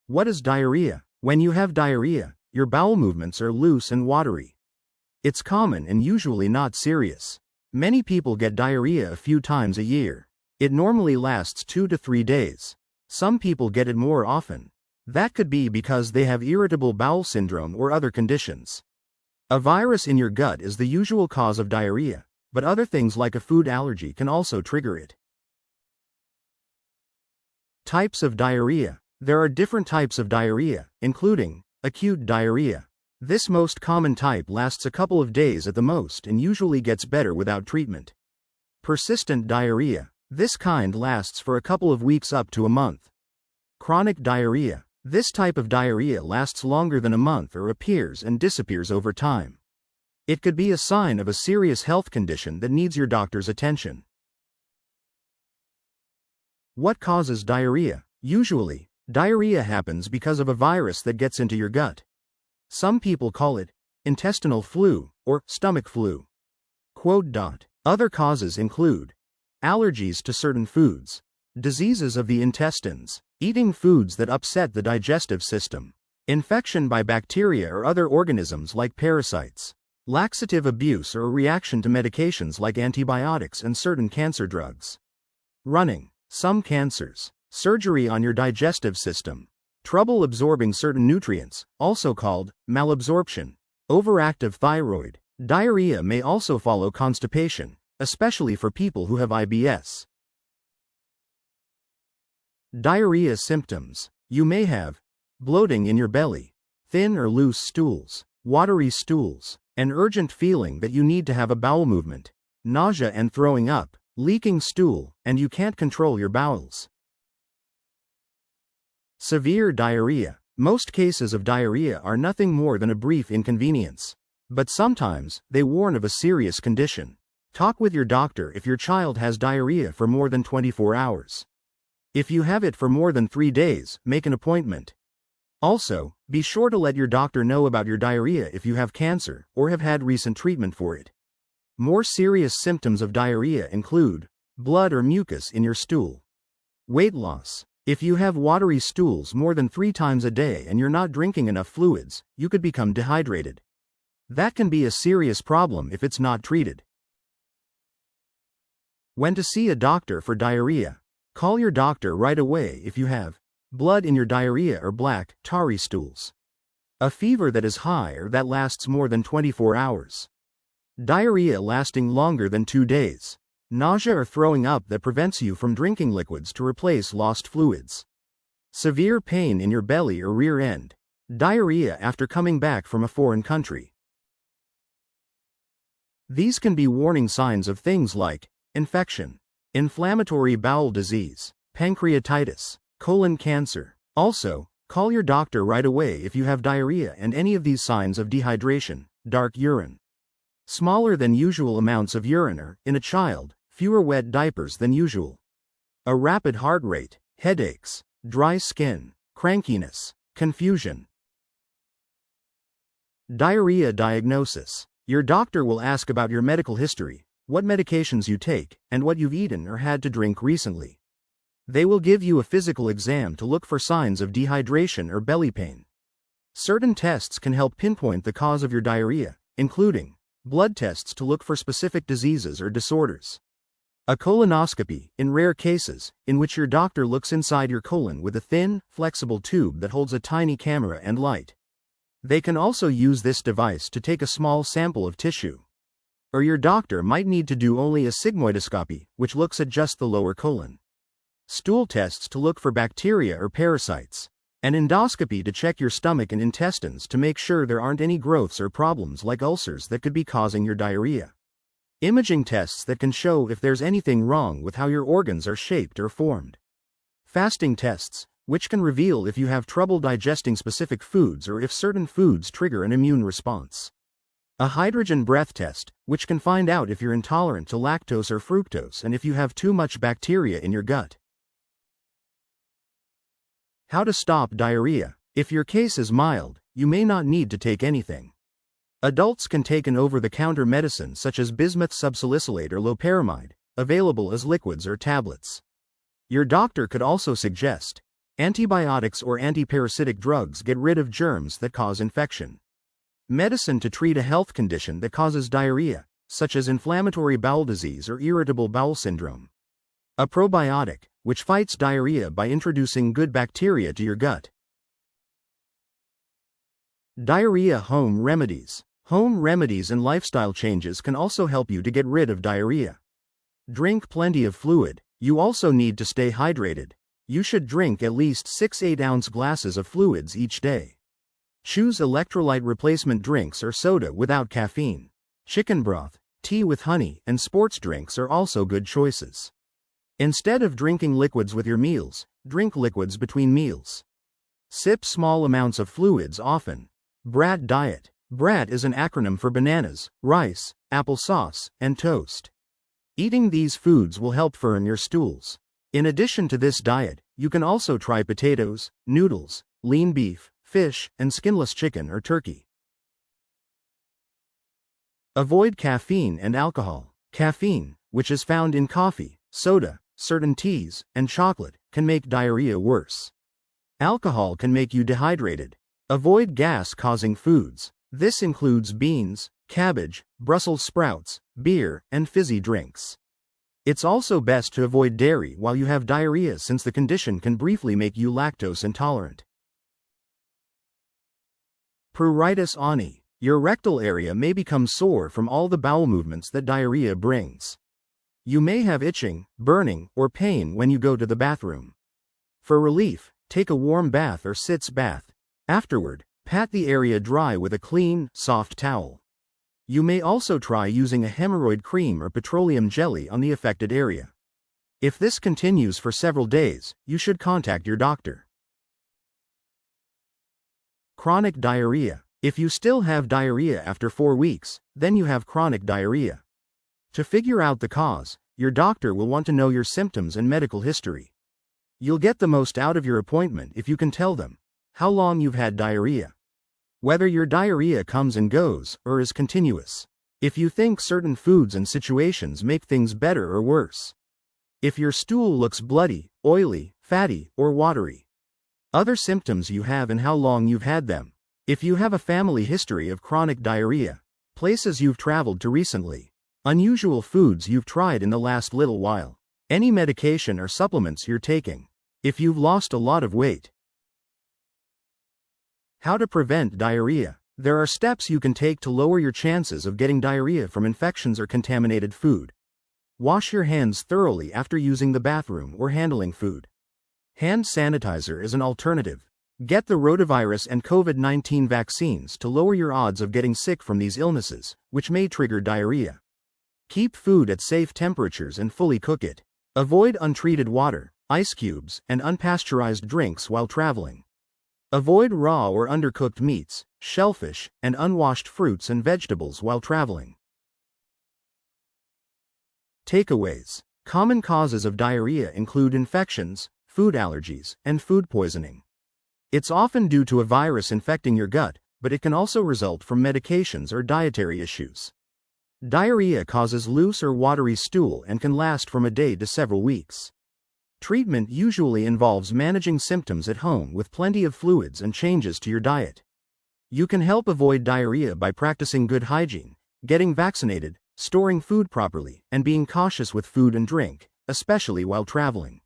What is diarrhea? When you have diarrhea, your bowel movements are loose and watery. It's common and usually not serious. Many people get diarrhea a few times a year. It normally lasts 2 to 3 days. Some people get it more often. That could be because they have irritable bowel syndrome or other conditions. A virus in your gut is the usual cause of diarrhea, but other things like a food allergy can also trigger it. Types of diarrhea. There are different types of diarrhea, including acute diarrhea. This most common type lasts a couple of days at the most and usually gets better without treatment. Persistent diarrhea. This kind lasts for a couple of weeks up to a month. Chronic diarrhea. This type of diarrhea lasts longer than a month or appears and disappears over time. It could be a sign of a serious health condition that needs your doctor's attention. What causes diarrhea? Usually, diarrhea happens because of a virus that gets into your gut. Some people call it intestinal flu or stomach flu. Other causes include allergies to certain foods, diseases of the intestines, eating foods that upset the digestive system, infection by bacteria or other organisms like parasites, laxative abuse or a reaction to medications like antibiotics and certain cancer drugs, running, some cancers, surgery on your digestive system, trouble absorbing certain nutrients, also called malabsorption, overactive thyroid. Diarrhea may also follow constipation, especially for people who have IBS. Diarrhea symptoms. You may have bloating in your belly, thin or loose stools, watery stools, an urgent feeling that you need to have a bowel movement, nausea and throwing up, leaking stool, and you can't control your bowels. Severe diarrhea. Most cases of diarrhea are nothing more than a brief inconvenience. But sometimes, they warn of a serious condition. Talk with your doctor if your child has diarrhea for more than 24 hours. If you have it for more than 3 days, make an appointment. Also, be sure to let your doctor know about your diarrhea if you have cancer or have had recent treatment for it. More serious symptoms of diarrhea include blood or mucus in your stool. Weight loss. If you have watery stools more than 3 times a day and you're not drinking enough fluids, you could become dehydrated. That can be a serious problem if it's not treated. When to see a doctor for diarrhea. Call your doctor right away if you have blood in your diarrhea or black, tarry stools, a fever that is high or that lasts more than 24 hours, diarrhea lasting longer than 2 days, nausea or throwing up that prevents you from drinking liquids to replace lost fluids, severe pain in your belly or rear end, diarrhea after coming back from a foreign country. These can be warning signs of things like infection, inflammatory bowel disease, pancreatitis, colon cancer. Also, call your doctor right away if you have diarrhea and any of these signs of dehydration, dark urine, smaller than usual amounts of urine or, in a child, fewer wet diapers than usual, a rapid heart rate, headaches, dry skin, crankiness, confusion. Diarrhea diagnosis. Your doctor will ask about your medical history, what medications you take, and what you've eaten or had to drink recently. They will give you a physical exam to look for signs of dehydration or belly pain. Certain tests can help pinpoint the cause of your diarrhea, including blood tests to look for specific diseases or disorders, a colonoscopy, in rare cases, in which your doctor looks inside your colon with a thin, flexible tube that holds a tiny camera and light. They can also use this device to take a small sample of tissue. Or your doctor might need to do only a sigmoidoscopy, which looks at just the lower colon. Stool tests to look for bacteria or parasites. An endoscopy to check your stomach and intestines to make sure there aren't any growths or problems like ulcers that could be causing your diarrhea. Imaging tests that can show if there's anything wrong with how your organs are shaped or formed. Fasting tests, which can reveal if you have trouble digesting specific foods or if certain foods trigger an immune response. A hydrogen breath test, which can find out if you're intolerant to lactose or fructose and if you have too much bacteria in your gut. How to stop diarrhea. If your case is mild, you may not need to take anything. Adults can take an over-the-counter medicine such as bismuth subsalicylate or loperamide, available as liquids or tablets. Your doctor could also suggest Antibiotics or antiparasitic drugs get rid of germs that cause infection. Medicine to treat a health condition that causes diarrhea, such as inflammatory bowel disease or irritable bowel syndrome. A probiotic, which fights diarrhea by introducing good bacteria to your gut. Diarrhea home remedies. Home remedies and lifestyle changes can also help you to get rid of diarrhea. Drink plenty of fluid. You also need to stay hydrated. You should drink at least 6 8-ounce glasses of fluids each day. Choose electrolyte replacement drinks or soda without caffeine. Chicken broth, tea with honey, and sports drinks are also good choices. Instead of drinking liquids with your meals, drink liquids between meals. Sip small amounts of fluids often. BRAT diet. BRAT is an acronym for bananas, rice, applesauce, and toast. Eating these foods will help firm your stools. In addition to this diet, you can also try potatoes, noodles, lean beef, fish, and skinless chicken or turkey. Avoid caffeine and alcohol. Caffeine, which is found in coffee, soda, certain teas, and chocolate, can make diarrhea worse. Alcohol can make you dehydrated. Avoid gas-causing foods. This includes beans, cabbage, Brussels sprouts, beer, and fizzy drinks. It's also best to avoid dairy while you have diarrhea since the condition can briefly make you lactose intolerant. Pruritus ani. Your rectal area may become sore from all the bowel movements that diarrhea brings. You may have itching, burning, or pain when you go to the bathroom. For relief, take a warm bath or sitz bath. Afterward, pat the area dry with a clean, soft towel. You may also try using a hemorrhoid cream or petroleum jelly on the affected area. If this continues for several days, you should contact your doctor. Chronic diarrhea. If you still have diarrhea after 4 weeks, then you have chronic diarrhea. To figure out the cause, your doctor will want to know your symptoms and medical history. You'll get the most out of your appointment if you can tell them how long you've had diarrhea, whether your diarrhea comes and goes or is continuous, if you think certain foods and situations make things better or worse, if your stool looks bloody, oily, fatty, or watery, other symptoms you have and how long you've had them, if you have a family history of chronic diarrhea, places you've traveled to recently, unusual foods you've tried in the last little while, any medication or supplements you're taking, if you've lost a lot of weight. How to prevent diarrhea. There are steps you can take to lower your chances of getting diarrhea from infections or contaminated food. Wash your hands thoroughly after using the bathroom or handling food. Hand sanitizer is an alternative. Get the rotavirus and COVID-19 vaccines to lower your odds of getting sick from these illnesses, which may trigger diarrhea. Keep food at safe temperatures and fully cook it. Avoid untreated water, ice cubes, and unpasteurized drinks while traveling. Avoid raw or undercooked meats, shellfish, and unwashed fruits and vegetables while traveling. Takeaways. Common causes of diarrhea include infections, food allergies, and food poisoning. It's often due to a virus infecting your gut, but it can also result from medications or dietary issues. Diarrhea causes loose or watery stool and can last from a day to several weeks. Treatment usually involves managing symptoms at home with plenty of fluids and changes to your diet. You can help avoid diarrhea by practicing good hygiene, getting vaccinated, storing food properly, and being cautious with food and drink, especially while traveling.